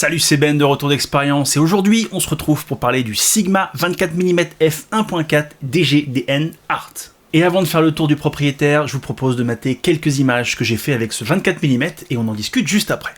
Salut, c'est Ben de Retour d'Expérience et aujourd'hui on se retrouve pour parler du Sigma 24 mm f1.4 DGDN Art. Et avant de faire le tour du propriétaire, je vous propose de mater quelques images que j'ai fait avec ce 24 mm et on en discute juste après.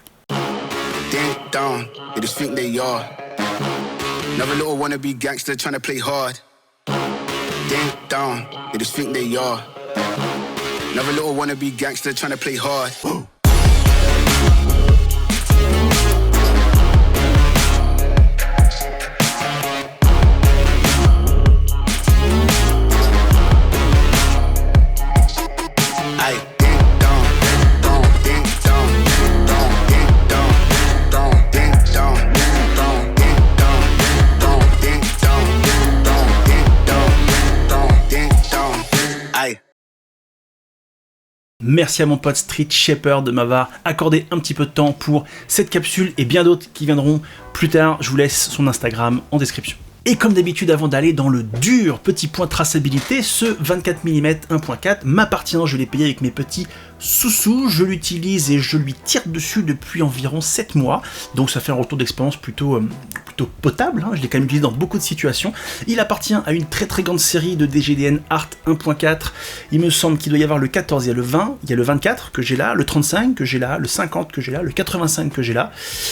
Merci à mon pote Street Shepherd de m'avoir accordé un petit peu de temps pour cette capsule et bien d'autres qui viendront plus tard. Je vous laisse son Instagram en description. Et comme d'habitude, avant d'aller dans le dur petit point de traçabilité, ce 24 mm 1.4 m'appartient, je l'ai payé avec mes petits sous-sous, je l'utilise et je lui tire dessus depuis environ 7 mois, donc ça fait un retour d'expérience plutôt potable, hein. Je l'ai quand même utilisé dans beaucoup de situations. Il appartient à une très grande série de DGDN Art 1.4, il me semble qu'il doit y avoir le 14, il y a le 20, il y a le 24 que j'ai là, le 35 que j'ai là, le 50 que j'ai là, le 85 que j'ai là,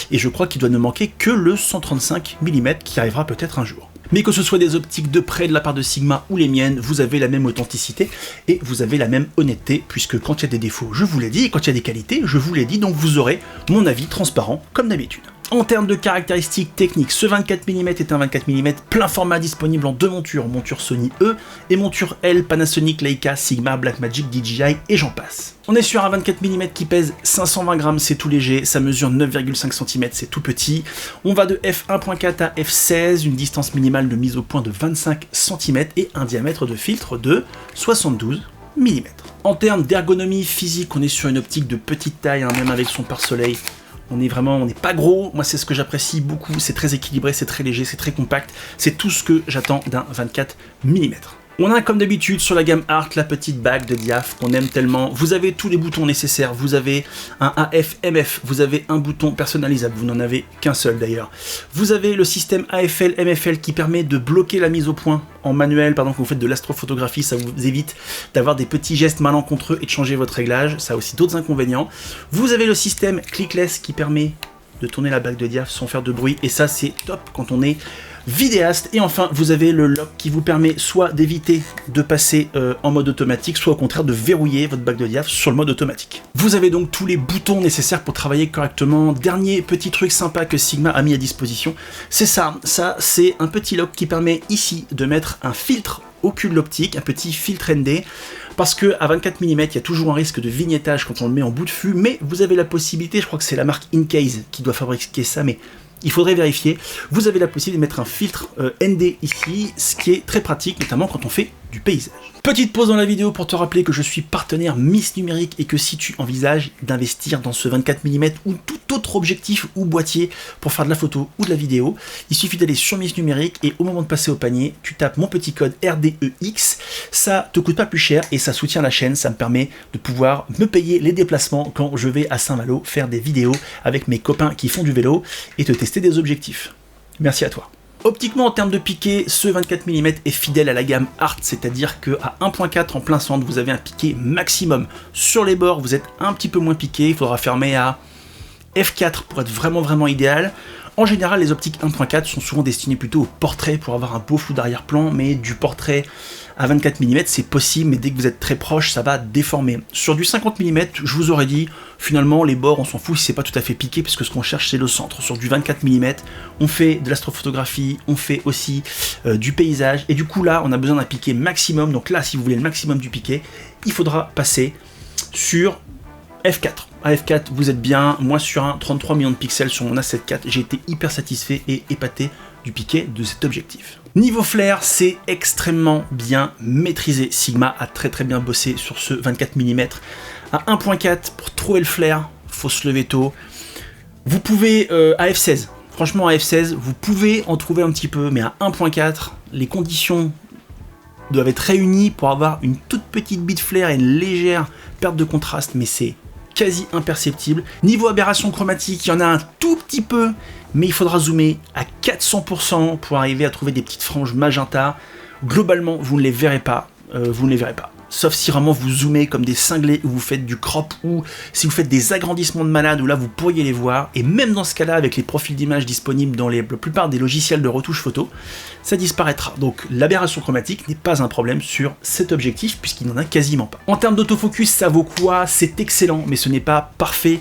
et je crois qu'il doit ne manquer que le 135 mm qui arrivera peut-être un jour. Mais que ce soit des optiques de près de la part de Sigma ou les miennes, vous avez la même authenticité et vous avez la même honnêteté, puisque quand il y a des défauts, je vous l'ai dit, et quand il y a des qualités, je vous l'ai dit, donc vous aurez mon avis transparent comme d'habitude. En termes de caractéristiques techniques, ce 24 mm est un 24 mm plein format disponible en deux montures, monture Sony E et monture L, Panasonic, Leica, Sigma, Blackmagic, DJI et j'en passe. On est sur un 24 mm qui pèse 520 grammes, c'est tout léger, ça mesure 9,5 cm, c'est tout petit. On va de f1.4 à f16, une distance minimale de mise au point de 25 cm et un diamètre de filtre de 72 mm. En termes d'ergonomie physique, on est sur une optique de petite taille, hein, même avec son pare-soleil. On n'est pas gros, moi c'est ce que j'apprécie beaucoup, c'est très équilibré, c'est très léger, c'est très compact, c'est tout ce que j'attends d'un 24 mm. On a comme d'habitude sur la gamme Art la petite bague de diaph qu'on aime tellement, vous avez tous les boutons nécessaires, vous avez un AF-MF, vous avez un bouton personnalisable, vous n'en avez qu'un seul d'ailleurs. Vous avez le système AFL-MFL qui permet de bloquer la mise au point en manuel, pardon, quand vous faites de l'astrophotographie, ça vous évite d'avoir des petits gestes malencontreux et de changer votre réglage, ça a aussi d'autres inconvénients. Vous avez le système clickless qui permet de tourner la bague de diaph sans faire de bruit, et ça c'est top quand on est vidéaste. Et enfin vous avez le lock qui vous permet soit d'éviter de passer en mode automatique, soit au contraire de verrouiller votre bague de diaph sur le mode automatique. Vous avez donc tous les boutons nécessaires pour travailler correctement. Dernier petit truc sympa que Sigma a mis à disposition, c'est ça c'est un petit lock qui permet ici de mettre un filtre au cul de l'optique, un petit filtre ND, parce que à 24 mm il y a toujours un risque de vignettage quand on le met en bout de fût, mais vous avez la possibilité, je crois que c'est la marque Incase qui doit fabriquer ça, mais il faudrait vérifier, vous avez la possibilité de mettre un filtre ND ici, ce qui est très pratique, notamment quand on fait du paysage. Petite pause dans la vidéo pour te rappeler que je suis partenaire Miss Numérique et que si tu envisages d'investir dans ce 24 mm ou tout autre objectif ou boîtier pour faire de la photo ou de la vidéo, il suffit d'aller sur Miss Numérique et au moment de passer au panier, tu tapes mon petit code RDEX, ça te coûte pas plus cher et ça soutient la chaîne, ça me permet de pouvoir me payer les déplacements quand je vais à Saint-Malo faire des vidéos avec mes copains qui font du vélo et te tester des objectifs. Merci à toi. Optiquement, en termes de piqué, ce 24 mm est fidèle à la gamme Art, c'est-à-dire qu'à 1.4 en plein centre, vous avez un piqué maximum. Sur les bords, vous êtes un petit peu moins piqué, il faudra fermer à f4 pour être vraiment idéal. En général, les optiques 1.4 sont souvent destinées plutôt au portrait pour avoir un beau flou d'arrière-plan, mais du portrait à 24 mm c'est possible, mais dès que vous êtes très proche, ça va déformer. Sur du 50 mm, je vous aurais dit, finalement les bords on s'en fout si c'est pas tout à fait piqué, puisque ce qu'on cherche c'est le centre. Sur du 24 mm, on fait de l'astrophotographie, on fait aussi du paysage, et du coup là on a besoin d'un piqué maximum, donc là si vous voulez le maximum du piqué, il faudra passer sur f4. À f4 vous êtes bien, moi sur un 33 millions de pixels sur mon A7 IV, j'ai été hyper satisfait et épaté du piqué de cet objectif. Niveau flair, c'est extrêmement bien maîtrisé. Sigma a très bien bossé sur ce 24 mm. À 1.4, pour trouver le flair, faut se lever tôt. Vous pouvez, à f16, franchement à f16, vous pouvez en trouver un petit peu, mais à 1.4, les conditions doivent être réunies pour avoir une toute petite bite flair et une légère perte de contraste, mais c'est quasi imperceptible. Niveau aberration chromatique, il y en a un tout petit peu, mais il faudra zoomer à 400% pour arriver à trouver des petites franges magenta. Globalement, vous ne les verrez pas, Sauf si vraiment vous zoomez comme des cinglés, ou vous faites du crop, ou si vous faites des agrandissements de malade, où là vous pourriez les voir, et même dans ce cas-là, avec les profils d'images disponibles dans la plupart des logiciels de retouche photo, ça disparaîtra. Donc l'aberration chromatique n'est pas un problème sur cet objectif, puisqu'il n'en a quasiment pas. En termes d'autofocus, ça vaut quoi? C'est excellent, mais ce n'est pas parfait.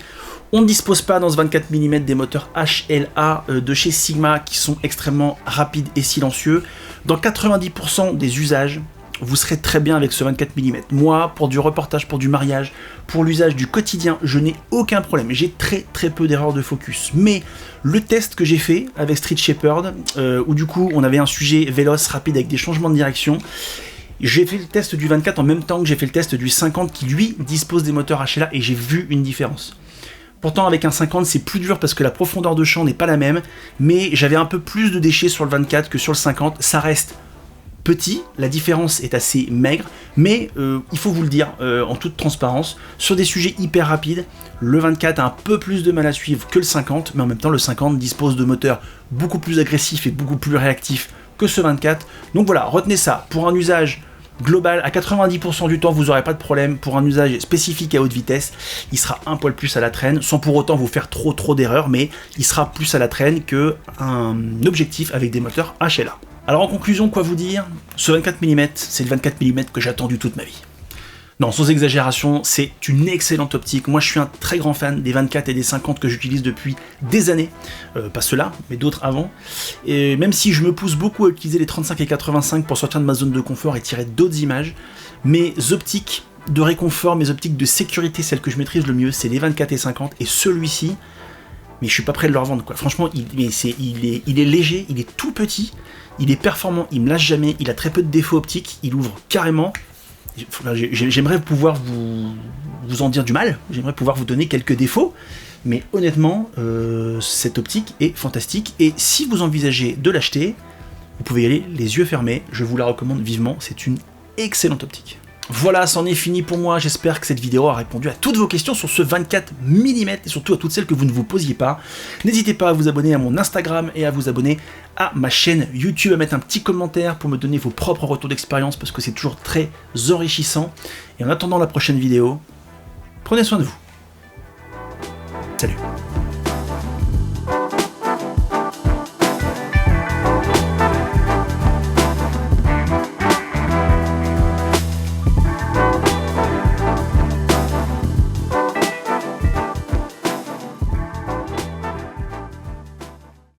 On ne dispose pas dans ce 24 mm des moteurs HLA de chez Sigma, qui sont extrêmement rapides et silencieux. Dans 90% des usages, vous serez très bien avec ce 24 mm. Moi, pour du reportage, pour du mariage, pour l'usage du quotidien, je n'ai aucun problème. J'ai très peu d'erreurs de focus. Mais le test que j'ai fait avec Street Shepherd, où du coup on avait un sujet véloce, rapide, avec des changements de direction, j'ai fait le test du 24 en même temps que j'ai fait le test du 50 qui lui dispose des moteurs HLA et j'ai vu une différence. Pourtant avec un 50 c'est plus dur parce que la profondeur de champ n'est pas la même, mais j'avais un peu plus de déchets sur le 24 que sur le 50, ça reste petit, la différence est assez maigre, mais il faut vous le dire en toute transparence, sur des sujets hyper rapides, le 24 a un peu plus de mal à suivre que le 50, mais en même temps le 50 dispose de moteurs beaucoup plus agressifs et beaucoup plus réactifs que ce 24, donc voilà, retenez ça, pour un usage global, à 90% du temps, vous n'aurez pas de problème. Pour un usage spécifique à haute vitesse, il sera un poil plus à la traîne, sans pour autant vous faire trop d'erreurs, mais il sera plus à la traîne qu'un objectif avec des moteurs HLA. Alors en conclusion, quoi vous dire? Ce 24 mm, c'est le 24 mm que j'ai attendu toute ma vie. Non, sans exagération, c'est une excellente optique. Moi, je suis un très grand fan des 24 et des 50 que j'utilise depuis des années. Pas ceux-là, mais d'autres avant. Et même si je me pousse beaucoup à utiliser les 35 et 85 pour sortir de ma zone de confort et tirer d'autres images, mes optiques de réconfort, mes optiques de sécurité, celles que je maîtrise le mieux, c'est les 24 et 50. Et celui-ci, mais je suis pas prêt de le revendre, quoi. Franchement, il est léger, il est tout petit, il est performant, il me lâche jamais, il a très peu de défauts optiques, il ouvre carrément. J'aimerais pouvoir vous en dire du mal, j'aimerais pouvoir vous donner quelques défauts, mais honnêtement, cette optique est fantastique, et si vous envisagez de l'acheter, vous pouvez y aller les yeux fermés, je vous la recommande vivement, c'est une excellente optique. Voilà, c'en est fini pour moi, j'espère que cette vidéo a répondu à toutes vos questions sur ce 24 mm et surtout à toutes celles que vous ne vous posiez pas. N'hésitez pas à vous abonner à mon Instagram et à vous abonner à ma chaîne YouTube, à mettre un petit commentaire pour me donner vos propres retours d'expérience parce que c'est toujours très enrichissant. Et en attendant la prochaine vidéo, prenez soin de vous. Salut.